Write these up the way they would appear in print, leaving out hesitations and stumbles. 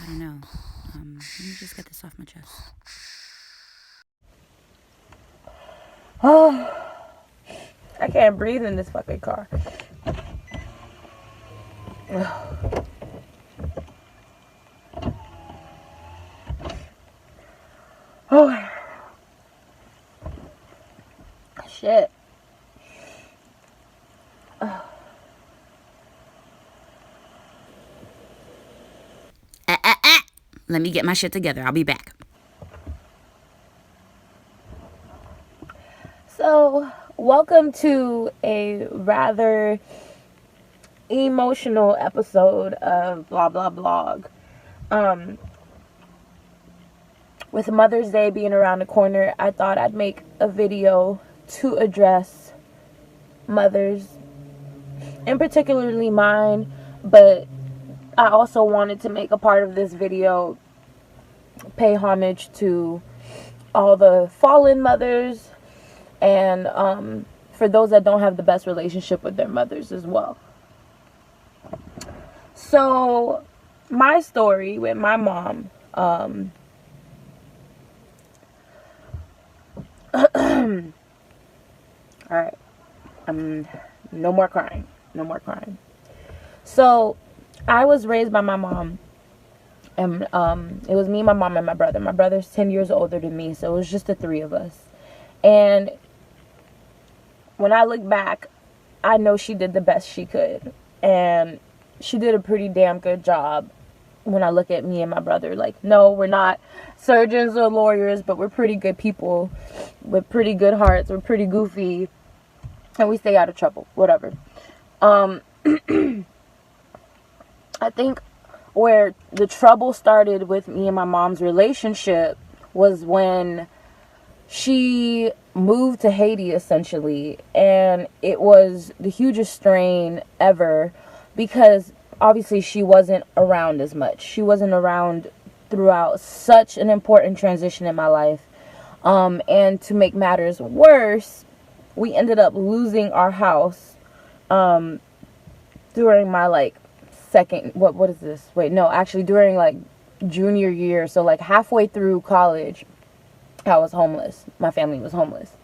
I don't know. Let me just get this off my chest. Oh, I can't breathe in this fucking car. Oh, shit. Let me get my shit together. I'll be back. So, welcome to a rather emotional episode of Blah Blah Blog. With Mother's Day being around the corner, I thought I'd make a video to address mothers, and particularly mine, but I also wanted to make a part of this video pay homage to all the fallen mothers and for those that don't have the best relationship with their mothers as well. So, my story with my mom, alright, no more crying, So, I was raised by my mom, and it was me, my mom, and my brother. My brother's 10 years older than me, so it was just the three of us. And when I look back, I know she did the best she could, and she did a pretty damn good job. When I look at me and my brother, like, no, we're not surgeons or lawyers, but we're pretty good people with pretty good hearts. We're pretty goofy, and we stay out of trouble, whatever. I think where the trouble started with me and my mom's relationship was when she moved to Haiti, essentially, and it was the hugest strain ever because obviously she wasn't around as much. She wasn't around throughout such an important transition in my life. And to make matters worse, we ended up losing our house during my second, what is this? Wait, no, actually during junior year, so halfway through college, I was homeless. My family was homeless.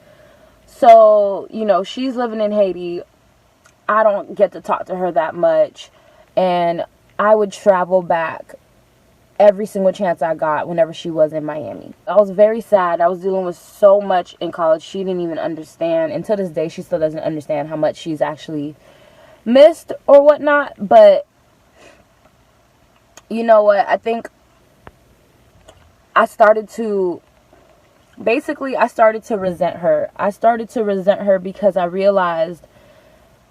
So, she's living in Haiti. I don't get to talk to her that much. And I would travel back every single chance I got whenever she was in Miami. I was very sad. I was dealing with so much in college. She didn't even understand. And to this day, she still doesn't understand how much she's actually missed or whatnot. But you know what? I think I started to resent her. I started to resent her because I realized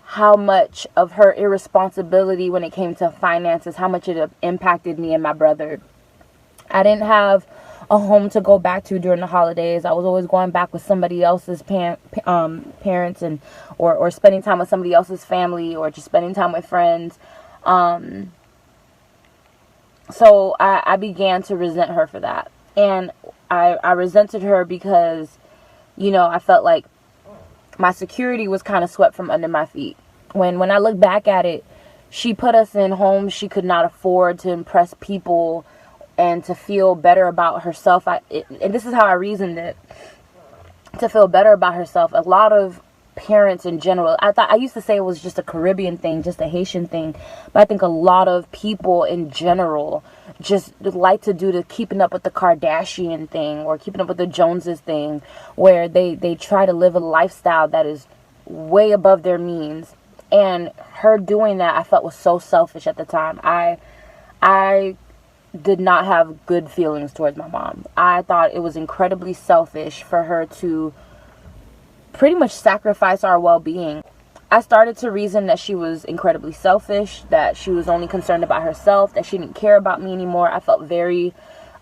how much of her irresponsibility when it came to finances, how much it impacted me and my brother. I didn't have a home to go back to during the holidays. I was always going back with somebody else's parents and or spending time with somebody else's family or just spending time with friends. So I began to resent her for that. And I resented her because, I felt like my security was kind of swept from under my feet. When I look back at it, she put us in homes she could not afford to impress people and to feel better about herself. And this is how I reasoned it. To feel better about herself. A lot of parents in general, I used to say it was just a Caribbean thing, just a Haitian thing, but I think a lot of people in general just like to do the keeping up with the Kardashian thing or keeping up with the Joneses thing, where they try to live a lifestyle that is way above their means. And her doing that, I felt was so selfish at the time. I did not have good feelings towards my mom. I thought it was incredibly selfish for her to pretty much sacrifice our well-being. I started to reason that she was incredibly selfish, that she was only concerned about herself, that she didn't care about me anymore. I felt very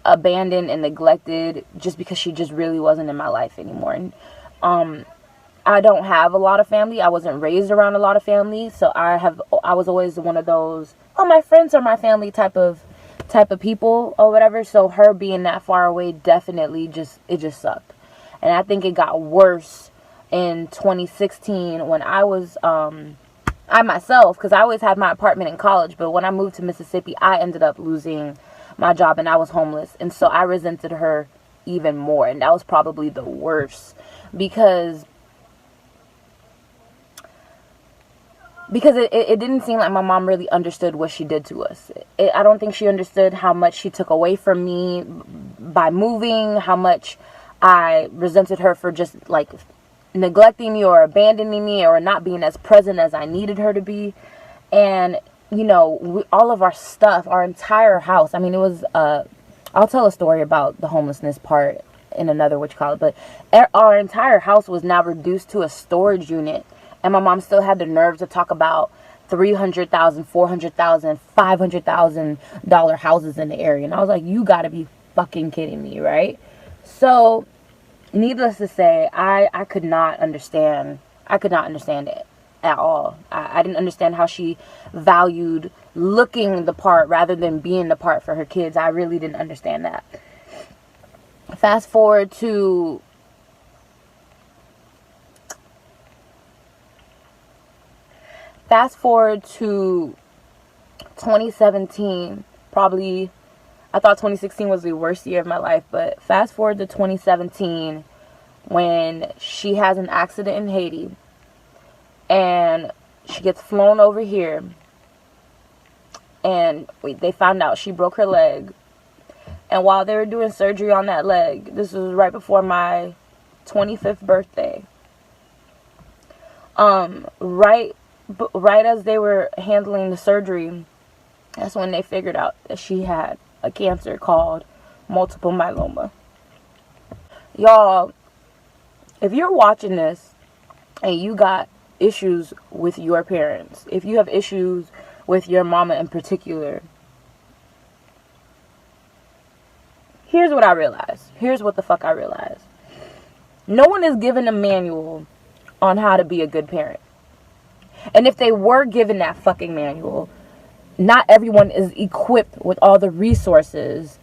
abandoned and neglected just because she just really wasn't in my life anymore. And I don't have a lot of family. I wasn't raised around a lot of family, so I was always one of those, my friends are my family type of people or whatever. So her being that far away definitely just sucked. And I think it got worse in 2016 when I was I myself, because I always had my apartment in college, but when I moved to Mississippi, I ended up losing my job and I was homeless. And so I resented her even more. And that was probably the worst because it didn't seem like my mom really understood what she did to us. I don't think she understood how much she took away from me by moving, how much I resented her for just like neglecting me or abandoning me or not being as present as I needed her to be. And, you know, all of our stuff, our entire house, I mean, it was, I'll tell a story about the homelessness part in another, but our entire house was now reduced to a storage unit. And my mom still had the nerve to talk about $300,000, $400,000, $500,000 houses in the area. And I was like, you gotta be fucking kidding me, right? So, needless to say, I could not understand it at all. I didn't understand how she valued looking the part rather than being the part for her kids. I really didn't understand that. Fast forward to Fast forward to 2017, probably, I thought 2016 was the worst year of my life, but fast forward to 2017 when she has an accident in Haiti and she gets flown over here and they found out she broke her leg. And while they were doing surgery on that leg, this was right before my 25th birthday, right as they were handling the surgery, that's when they figured out that she had a cancer called multiple myeloma. Y'all, if you're watching this and you got issues with your parents, if you have issues with your mama in particular, here's what I realized. Here's what the fuck I realized. No one is given a manual on how to be a good parent. And if they were given that fucking manual, not everyone is equipped with all the resources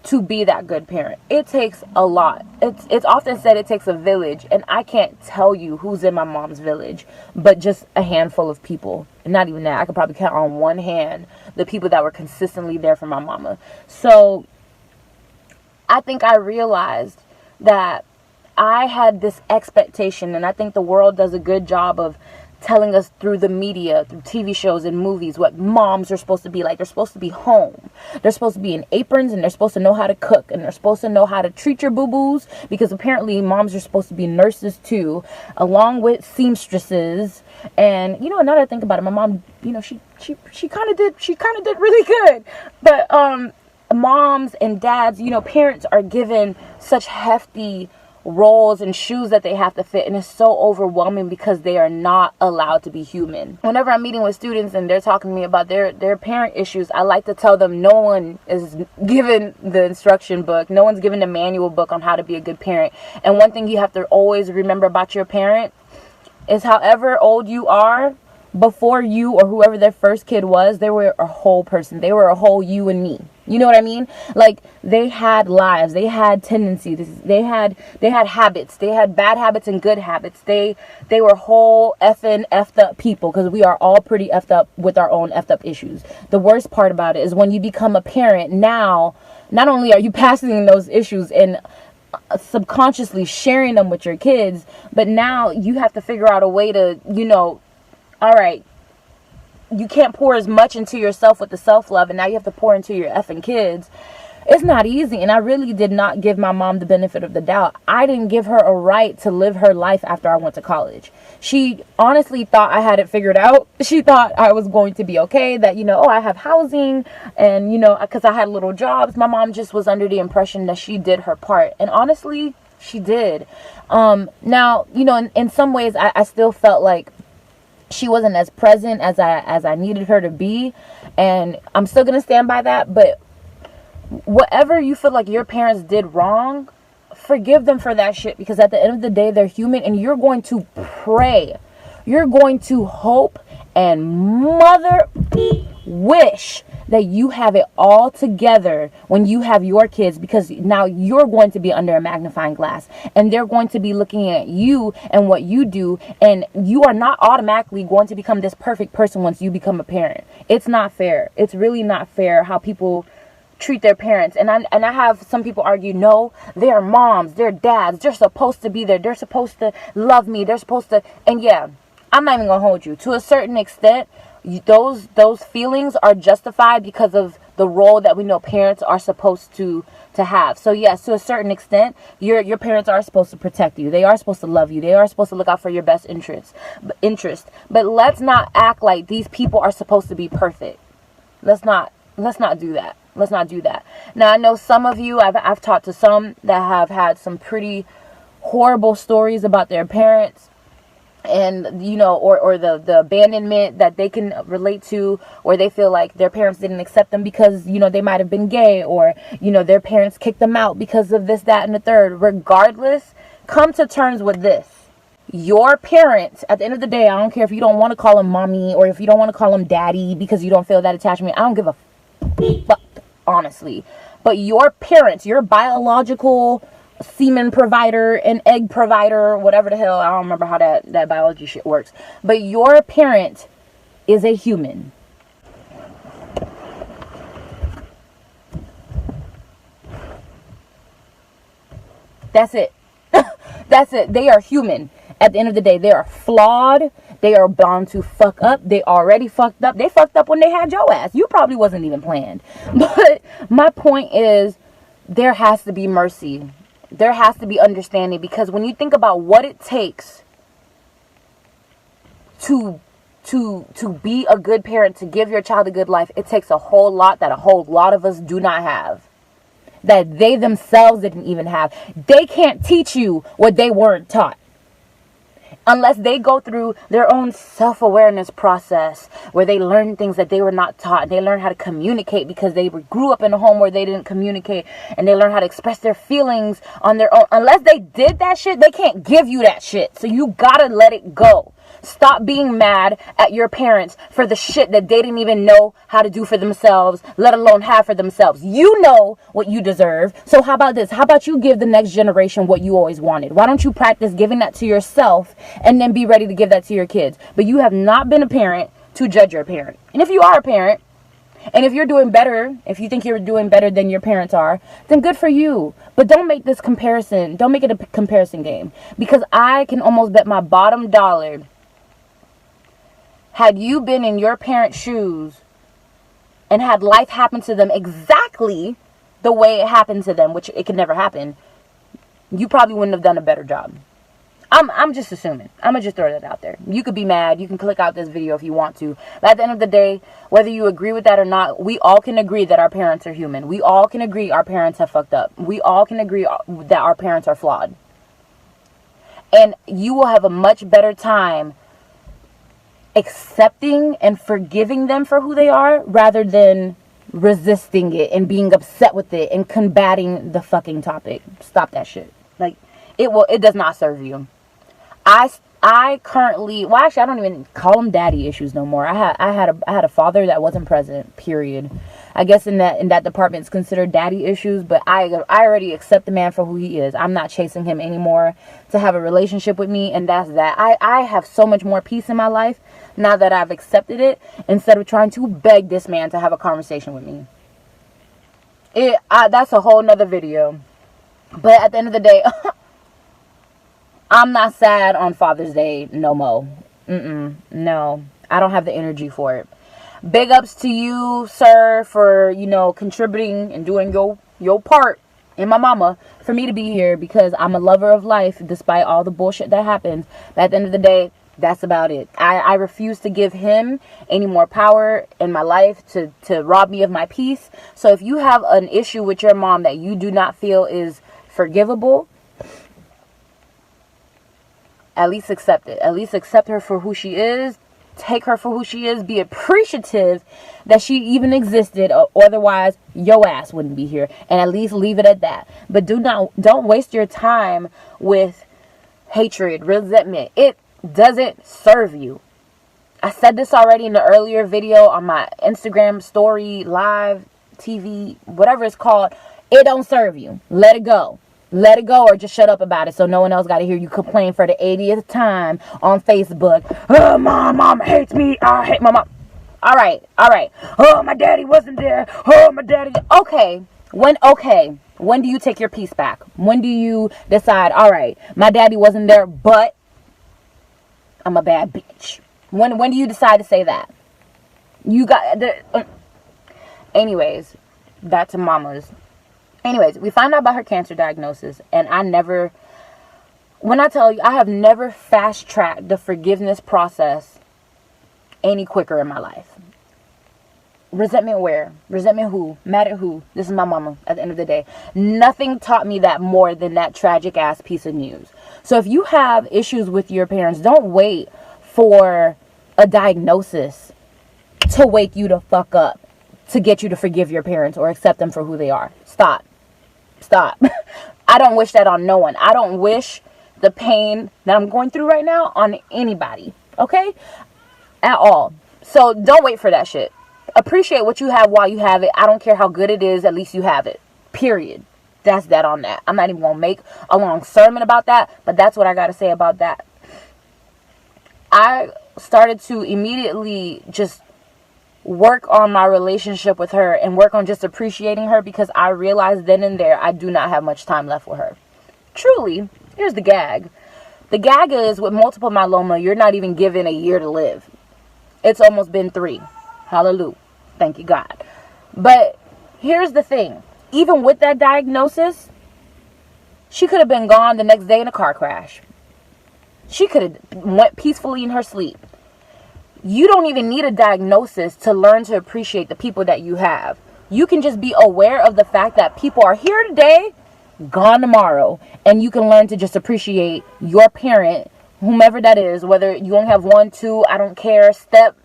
to be that good parent. It takes a lot. It's often said it takes a village, and I can't tell you who's in my mom's village, but just a handful of people. And not even that. I could probably count on one hand the people that were consistently there for my mama. So I think I realized that I had this expectation, and I think the world does a good job of telling us through the media, through TV shows and movies, what moms are supposed to be like. They're supposed to be home. They're supposed to be in aprons, and they're supposed to know how to cook, and they're supposed to know how to treat your boo-boos, because apparently moms are supposed to be nurses too, along with seamstresses. And, you know, now that I think about it, my mom, you know, she kind of did really good. But moms and dads, you know, parents are given such hefty roles and shoes that they have to fit, and it's so overwhelming because they are not allowed to be human. Whenever I'm meeting with students and they're talking to me about their parent issues, I like to tell them no one is given the instruction book, no one's given the manual book on how to be a good parent. And one thing you have to always remember about your parent is however old you are, before you or whoever their first kid was, they were a whole person. They were a whole you and me. You know what I mean? Like, they had lives, they had tendencies, they had habits, they had bad habits and good habits. They were whole effed up people, because we are all pretty effed up with our own effed up issues. The worst part about it is when you become a parent, now not only are you passing those issues and subconsciously sharing them with your kids, but now you have to figure out a way to, you know, all right, you can't pour as much into yourself with the self-love, and now you have to pour into your effing kids. It's not easy, and I really did not give my mom the benefit of the doubt. I didn't give her a right to live her life after I went to college. She honestly thought I had it figured out. She thought I was going to be okay, that, you know, oh, I have housing, and, you know, because I had little jobs. My mom just was under the impression that she did her part, and honestly, she did. Now, you know, in some ways, I still felt like she wasn't as present as I needed her to be, and I'm still gonna stand by that. But whatever you feel like your parents did wrong, forgive them for that shit, because at the end of the day, they're human, and you're going to pray, you're going to hope and mother wish that you have it all together when you have your kids, because now you're going to be under a magnifying glass, and they're going to be looking at you and what you do, and you are not automatically going to become this perfect person once you become a parent. It's not fair. It's really not fair how people treat their parents. And I have some people argue, no, they're moms, they're dads, they're supposed to be there, they're supposed to love me, they're supposed to. And yeah, I'm not even gonna hold you. To a certain extent, those feelings are justified because of the role that we know parents are supposed to have. So yes, to a certain extent, your parents are supposed to protect you. They are supposed to love you. They are supposed to look out for your best interest. But let's not act like these people are supposed to be perfect. Let's not do that. Let's not do that. Now, I know some of you, I've talked to some that have had some pretty horrible stories about their parents, and or the abandonment that they can relate to, or they feel like their parents didn't accept them because they might have been gay, or their parents kicked them out because of this, that, and the third. Regardless, come to terms with this: your parents, at the end of the day, I don't care if you don't want to call them mommy or if you don't want to call them daddy because you don't feel that attachment. I don't give a fuck, honestly. But your parents, your biological semen provider and egg provider, whatever the hell, I don't remember how that biology shit works, but your parent is a human. That's it. That's it. They are human. At the end of the day, they are flawed. They are bound to fuck up. They already fucked up. They fucked up when they had your ass. You probably wasn't even planned. But my point is, there has to be mercy. There has to be understanding, because when you think about what it takes to be a good parent, to give your child a good life, it takes a whole lot that a whole lot of us do not have, that they themselves didn't even have. They can't teach you what they weren't taught, unless they go through their own self-awareness process where they learn things that they were not taught. They learn how to communicate because they grew up in a home where they didn't communicate, and they learn how to express their feelings on their own. Unless they did that shit, they can't give you that shit. So you gotta let it go. Stop being mad at your parents for the shit that they didn't even know how to do for themselves, let alone have for themselves. You know what you deserve. So how about this? How about you give the next generation what you always wanted? Why don't you practice giving that to yourself and then be ready to give that to your kids? But you have not been a parent to judge your parent. And if you are a parent, and if you're doing better, if you think you're doing better than your parents are, then good for you. But don't make this comparison. Don't make it a comparison game. Because I can almost bet my bottom dollar, had you been in your parents' shoes and had life happen to them exactly the way it happened to them, which it could never happen, you probably wouldn't have done a better job. I'm just assuming. I'm going to just throw that out there. You could be mad. You can click out this video if you want to. But at the end of the day, whether you agree with that or not, we all can agree that our parents are human. We all can agree our parents have fucked up. We all can agree that our parents are flawed. And you will have a much better time accepting and forgiving them for who they are, rather than resisting it and being upset with it and combating the fucking topic. Stop that shit. Like, it does not serve you. I currently, well, actually, I don't even call them daddy issues no more. I had a father that wasn't present, period. I guess in that department it's considered daddy issues, but I already accept the man for who he is. I'm not chasing him anymore to have a relationship with me, and that's that. I have so much more peace in my life now that I've accepted it, instead of trying to beg this man to have a conversation with me. That's a whole nother video. But at the end of the day, I'm not sad on Father's Day no more. No, I don't have the energy for it. Big ups to you, sir, for, contributing and doing your part in my mama for me to be here, because I'm a lover of life despite all the bullshit that happens. But at the end of the day, that's about it. I refuse to give him any more power in my life to rob me of my peace. So if you have an issue with your mom that you do not feel is forgivable, at least accept it. At least accept her for who she is. Take her for who she is. Be appreciative that she even existed. Otherwise, your ass wouldn't be here. And at least leave it at that. But don't waste your time with hatred, resentment. It doesn't serve you. I said this already in the earlier video on my Instagram story, live, TV, whatever it's called. It don't serve you. Let it go. Let it go, or just shut up about it so no one else got to hear you complain for the 80th time on Facebook. Oh, my mom hates me. I hate my mom. All right. Oh, my daddy wasn't there. Oh, my daddy. Okay. When do you take your peace back? When do you decide, all right, my daddy wasn't there, but I'm a bad bitch? When do you decide to say that? You got the... Anyways, back to mama's. Anyways, we found out about her cancer diagnosis, and when I tell you, I have never fast-tracked the forgiveness process any quicker in my life. Resentment where? Resentment who? Mad at who? This is my mama at the end of the day. Nothing taught me that more than that tragic ass piece of news. So if you have issues with your parents, don't wait for a diagnosis to wake you the fuck up, to get you to forgive your parents or accept them for who they are. Stop. I don't wish that on no one. I don't wish the pain that I'm going through right now on anybody. Okay? At all. So don't wait for that shit. Appreciate what you have while you have it. I don't care how good it is. At least you have it. Period. That's that on that. I'm not even going to make a long sermon about that, but that's what I got to say about that. I started to immediately just work on my relationship with her and work on just appreciating her, because I realized then and there I do not have much time left with her. Truly, here's the gag. The gag is, with multiple myeloma, you're not even given a year to live. It's almost been 3. Hallelujah. Thank you, God. But here's the thing. Even with that diagnosis, she could have been gone the next day in a car crash. She could have went peacefully in her sleep. You don't even need a diagnosis to learn to appreciate the people that you have. You can just be aware of the fact that people are here today, gone tomorrow. And you can learn to just appreciate your parent, whomever that is, whether you only have 1, 2, I don't care, step,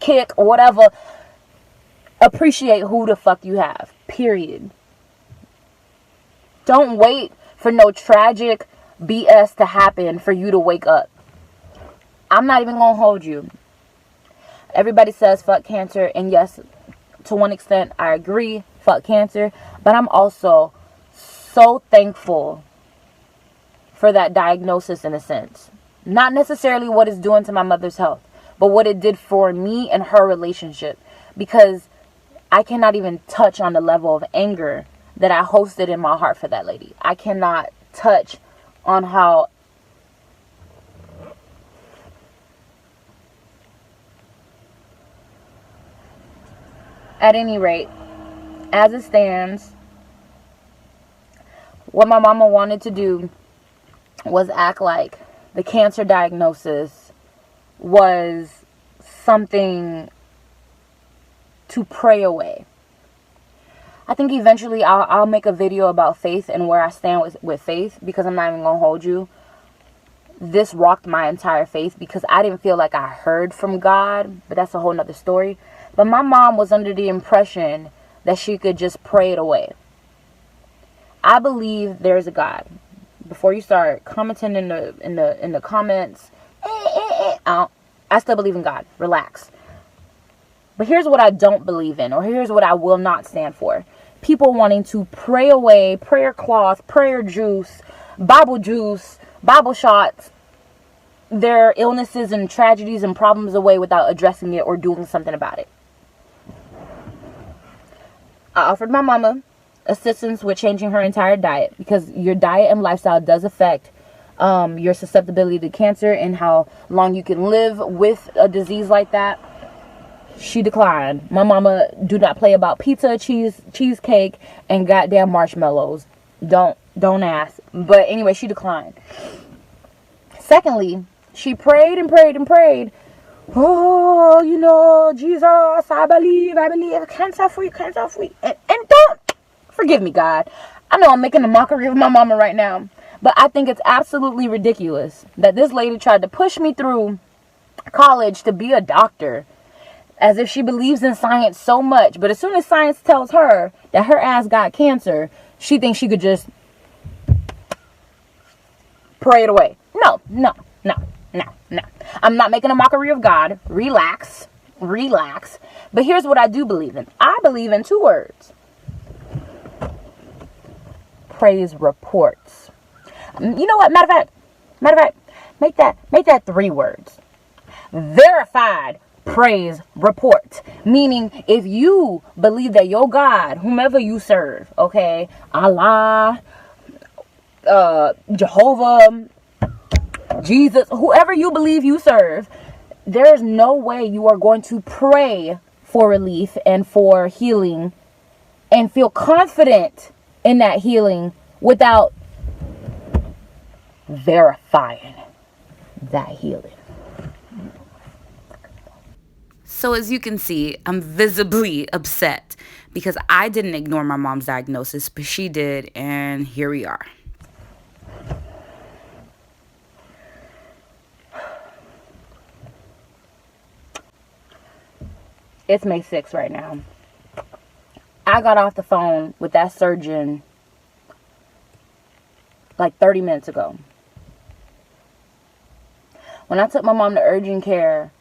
kick, or whatever. Appreciate who the fuck you have. Period. Don't wait for no tragic BS to happen for you to wake up. I'm not even going to hold you. Everybody says fuck cancer. And yes, to one extent, I agree. Fuck cancer. But I'm also so thankful for that diagnosis in a sense. Not necessarily what it's doing to my mother's health, but what it did for me and her relationship. Because I cannot even touch on the level of anger that I hosted in my heart for that lady. I cannot touch on how... At any rate, as it stands, what my mama wanted to do was act like the cancer diagnosis was something to pray away. I think eventually I'll make a video about faith and where I stand with faith, because I'm not even going to hold you. This rocked my entire faith because I didn't feel like I heard from God, but that's a whole nother story. But my mom was under the impression that she could just pray it away. I believe there's a God. Before you start commenting in the comments, I still believe in God. Relax. But here's what I don't believe in, or here's what I will not stand for. People wanting to pray away, prayer cloth, prayer juice, Bible shots, their illnesses and tragedies and problems away without addressing it or doing something about it. I offered my mama assistance with changing her entire diet, because your diet and lifestyle does affect your susceptibility to cancer and how long you can live with a disease like that. She declined. My mama do not play about pizza, cheesecake, and goddamn marshmallows. Don't ask. But anyway, she declined. Secondly, she prayed and prayed and prayed. Oh, Jesus, I believe, cancer free. And don't, forgive me, God. I know I'm making a mockery of my mama right now, but I think it's absolutely ridiculous that this lady tried to push me through college to be a doctor, as if she believes in science so much. But as soon as science tells her that her ass got cancer, she thinks she could just pray it away. No. I'm not making a mockery of God. Relax. But here's what I do believe in. I believe in 2 words. Praise reports. You know what? Matter of fact, make that 3 words. Verified praise report. Meaning, if you believe that your God, whomever you serve, okay, Allah, Jehovah, Jesus, whoever you believe you serve, there's no way you are going to pray for relief and for healing and feel confident in that healing without verifying that healing. So as you can see, I'm visibly upset because I didn't ignore my mom's diagnosis, but she did, and here we are. It's May 6th right now. I got off the phone with that surgeon like 30 minutes ago. When I took my mom to urgent care,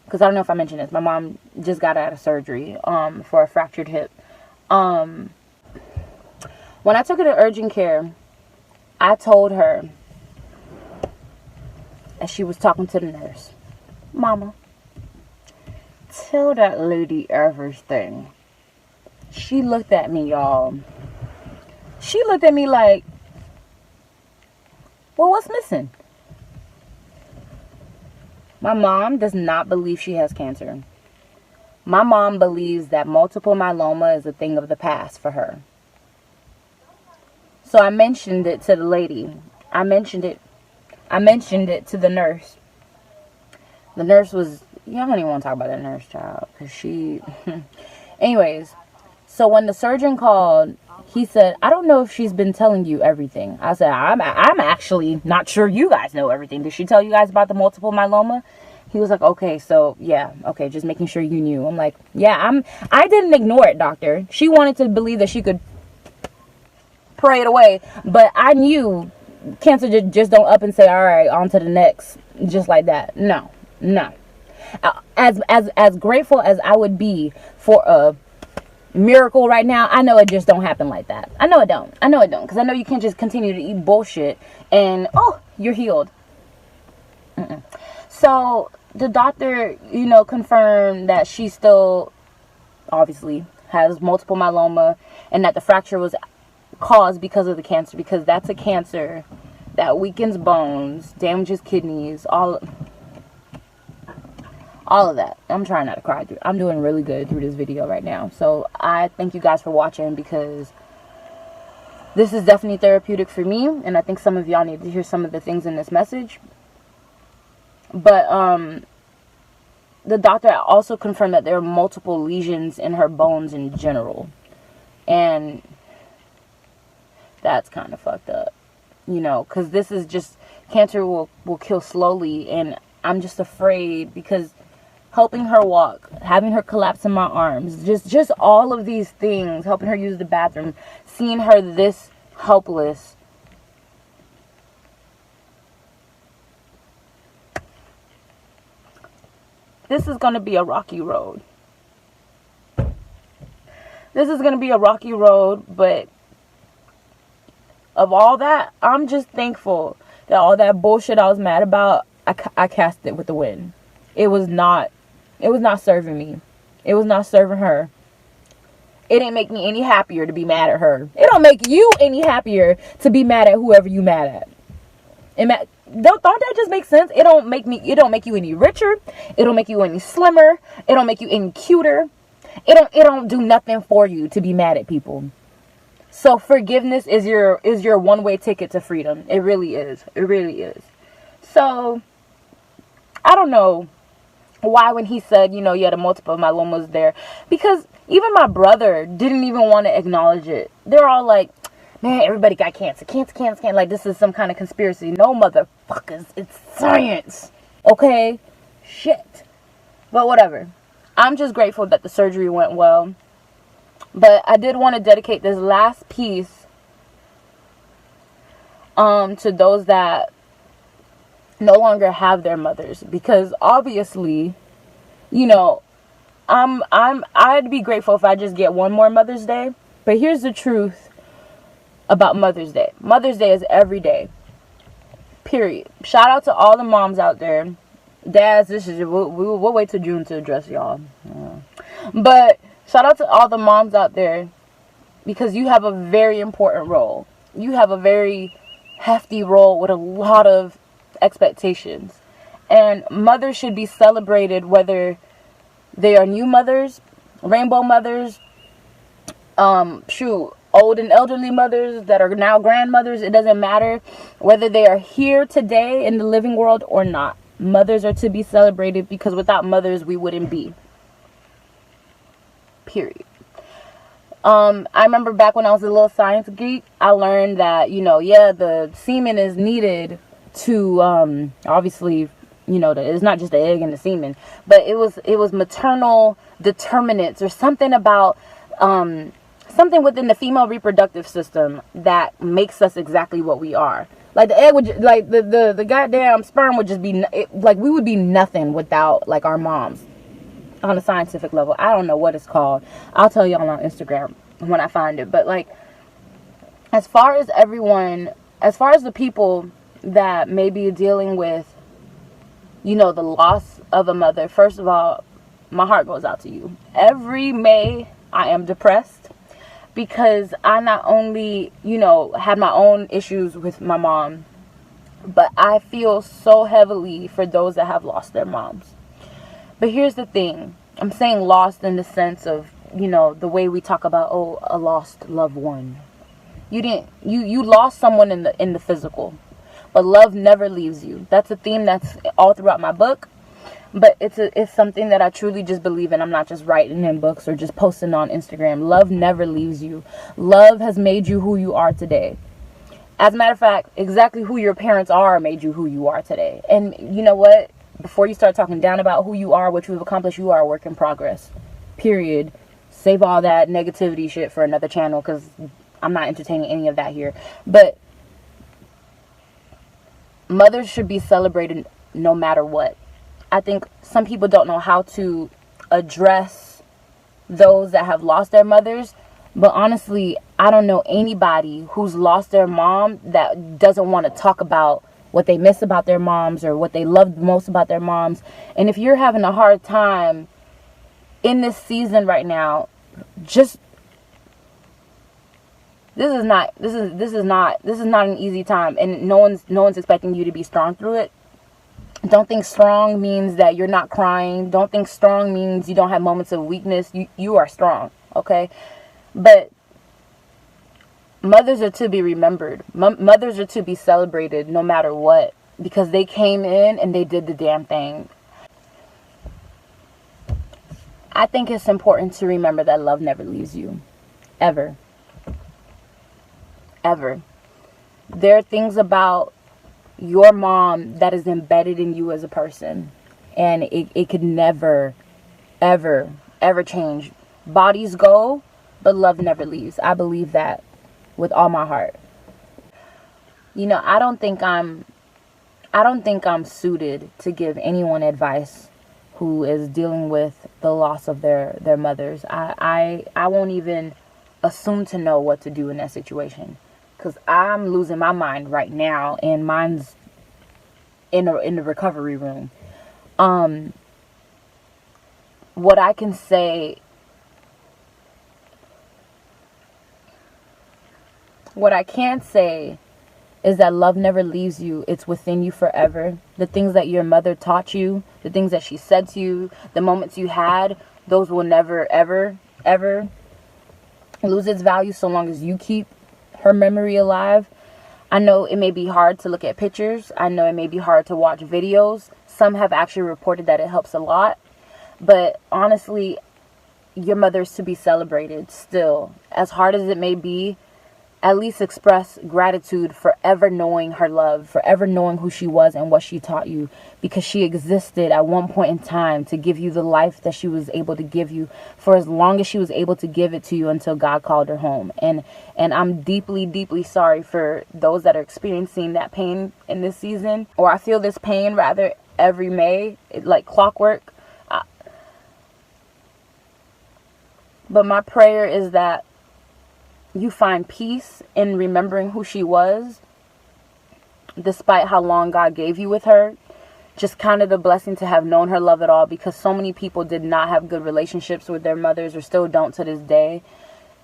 because I don't know if I mentioned this, my mom just got out of surgery for a fractured hip. When I took her to urgent care, I told her, as she was talking to the nurse, "Mama, tell that lady everything." She looked at me, y'all. She looked at me like, "Well, what's missing?" My mom does not believe she has cancer. My mom believes that multiple myeloma is a thing of the past for her. So I mentioned it to the lady. I mentioned it to the nurse. The nurse was, I don't even want to talk about that nurse, child, because she, anyways. So when the surgeon called, he said, "I don't know if she's been telling you everything." I said, I'm actually not sure you guys know everything. Did she tell you guys about the multiple myeloma?" He was like, "Okay, so yeah, okay, just making sure you knew." I'm like, "Yeah, I didn't ignore it, doctor. She wanted to believe that she could pray it away, but I knew cancer just don't up and say, all right, on to the next, just like that. No. As grateful as I would be for a miracle right now, I know it just don't happen like that. I know it don't, because I know you can't just continue to eat bullshit and, oh, you're healed. So the doctor, confirmed that she still obviously has multiple myeloma and that the fracture was caused because of the cancer, because that's a cancer that weakens bones, damages kidneys, all of that. I'm trying not to cry through. I'm doing really good through this video right now. So I thank you guys for watching, because this is definitely therapeutic for me, and I think some of y'all need to hear some of the things in this message. But the doctor also confirmed that there are multiple lesions in her bones in general, and that's kind of fucked up, because this is just, cancer will kill slowly, and I'm just afraid, because helping her walk, having her collapse in my arms, just all of these things, helping her use the bathroom, seeing her this helpless, this is going to be a rocky road. This is going to be a rocky road, but of all that, I'm just thankful that all that bullshit I was mad about, I cast it with the wind. It was not serving me. It was not serving her. It didn't make me any happier to be mad at her. It don't make you any happier to be mad at whoever you mad at. Don't that just make sense? It don't make you any richer. It don't make you any slimmer. It don't make you any cuter. It don't do nothing for you to be mad at people. So forgiveness is your one-way ticket to freedom. It really is. It really is. So I don't know why when he said, you had a multiple myeloma there, because even my brother didn't even want to acknowledge it. They're all like, "Man, everybody got cancer. Cancer. Like this is some kind of conspiracy." No, motherfuckers. It's science. Okay? Shit. But whatever. I'm just grateful that the surgery went well. But I did want to dedicate this last piece to those that no longer have their mothers, because obviously, I'd be grateful if I just get one more Mother's Day. But here's the truth about Mother's Day. Mother's Day is every day. Period. Shout out to all the moms out there. Dads, this is we'll wait till June to address y'all. But shout out to all the moms out there, because you have a very important role. You have a very hefty role with a lot of expectations. And mothers should be celebrated, whether they are new mothers, rainbow mothers, old and elderly mothers that are now grandmothers. It doesn't matter whether they are here today in the living world or not. Mothers are to be celebrated, because without mothers we wouldn't be. Period. I remember back when I was a little science geek, I learned that, the semen is needed to, obviously, it's not just the egg and the semen, but it was maternal determinants or something about, something within the female reproductive system that makes us exactly what we are. Like the egg would, the goddamn sperm would just be, we would be nothing without, our moms. On a scientific level, I don't know what it's called. I'll tell y'all on Instagram when I find it. But as far as the people that may be dealing with, the loss of a mother, first of all, my heart goes out to you. Every May, I am depressed, because I not only, had my own issues with my mom, but I feel so heavily for those that have lost their moms. But here's the thing. I'm saying lost in the sense of, the way we talk about, a lost loved one. You lost someone in the physical, but love never leaves you. That's a theme that's all throughout my book, but it's something that I truly just believe in. I'm not just writing in books or just posting on Instagram. Love never leaves you. Love has made you who you are today. As a matter of fact, exactly who your parents are made you who you are today. And you know what? Before you start talking down about who you are, what you've accomplished, you are a work in progress. Period. Save all that negativity shit for another channel, because I'm not entertaining any of that here. But mothers should be celebrated no matter what. I think some people don't know how to address those that have lost their mothers. But honestly, I don't know anybody who's lost their mom that doesn't want to talk about what they miss about their moms or what they loved most about their moms. And if you're having a hard time in this season right now, this is not an easy time, and no one's expecting you to be strong through it. Don't think strong means that you're not crying. Don't think strong means you don't have moments of weakness. You are strong, okay? But mothers are to be remembered. Mothers are to be celebrated no matter what, because they came in and they did the damn thing. I think it's important to remember that love never leaves you. Ever. Ever. There are things about your mom that is embedded in you as a person, and it could never, ever, ever change. Bodies go, but love never leaves. I believe that with all my heart. I don't think I'm suited to give anyone advice who is dealing with the loss of their mothers. I won't even assume to know what to do in that situation, because I'm losing my mind right now, and mine's in the recovery room. What I can say What I can say is that love never leaves you. It's within you forever. The things that your mother taught you, the things that she said to you, the moments you had, those will never, ever, ever lose its value so long as you keep her memory alive. I know it may be hard to look at pictures. I know it may be hard to watch videos. Some have actually reported that it helps a lot. But honestly, your mother's to be celebrated still. As hard as it may be, at least express gratitude for ever knowing her love, for ever knowing who she was and what she taught you, because she existed at one point in time to give you the life that she was able to give you for as long as she was able to give it to you until God called her home. And I'm deeply, deeply sorry for those that are experiencing that pain in this season, or I feel this pain rather every May, like clockwork. But my prayer is that you find peace in remembering who she was, despite how long God gave you with her. just kind of the blessing to have known her love at all, because so many people did not have good relationships with their mothers, or still don't to this day.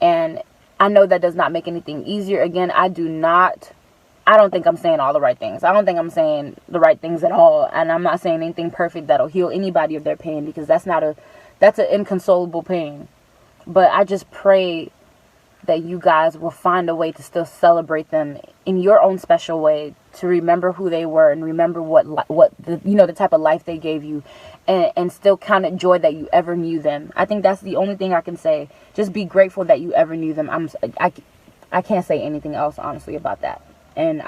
And I know that does not make anything easier. Again, I don't think I'm saying all the right things. I don't think I'm saying the right things at all. And I'm not saying anything perfect that'll heal anybody of their pain, because that's an inconsolable pain. But I just pray that you guys will find a way to still celebrate them in your own special way, to remember who they were and remember the type of life they gave you, and still count it joy that you ever knew them. I think that's the only thing I can say. Just be grateful that you ever knew them. I can't say anything else honestly about that. And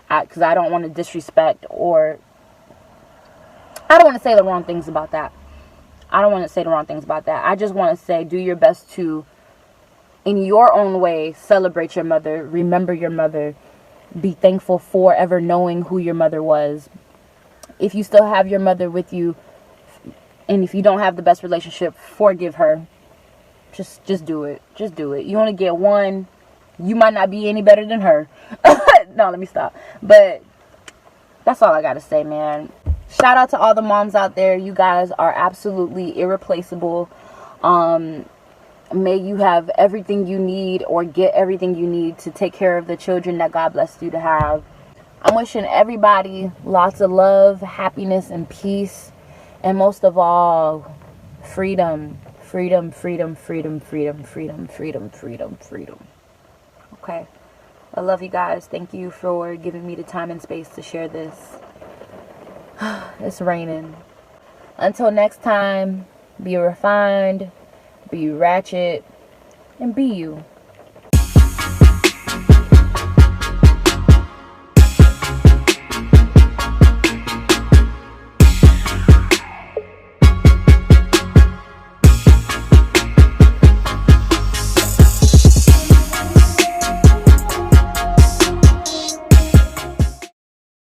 because I don't want to disrespect, or I don't want to say the wrong things about that. I just want to say, do your best to, in your own way, celebrate your mother, remember your mother, be thankful for ever knowing who your mother was. If you still have your mother with you, and if you don't have the best relationship, forgive her. Just do it. Just do it. You only get one. You might not be any better than her. No, let me stop. But that's all I gotta say, man. Shout out to all the moms out there. You guys are absolutely irreplaceable. May you have everything you need, or get everything you need to take care of the children that God blessed you to have. I'm wishing everybody lots of love, happiness, and peace. And most of all, freedom. Freedom, freedom, freedom, freedom, freedom, freedom, freedom, freedom. Okay. I love you guys. Thank you for giving me the time and space to share this. It's raining. Until next time, be refined, be ratchet, and be you.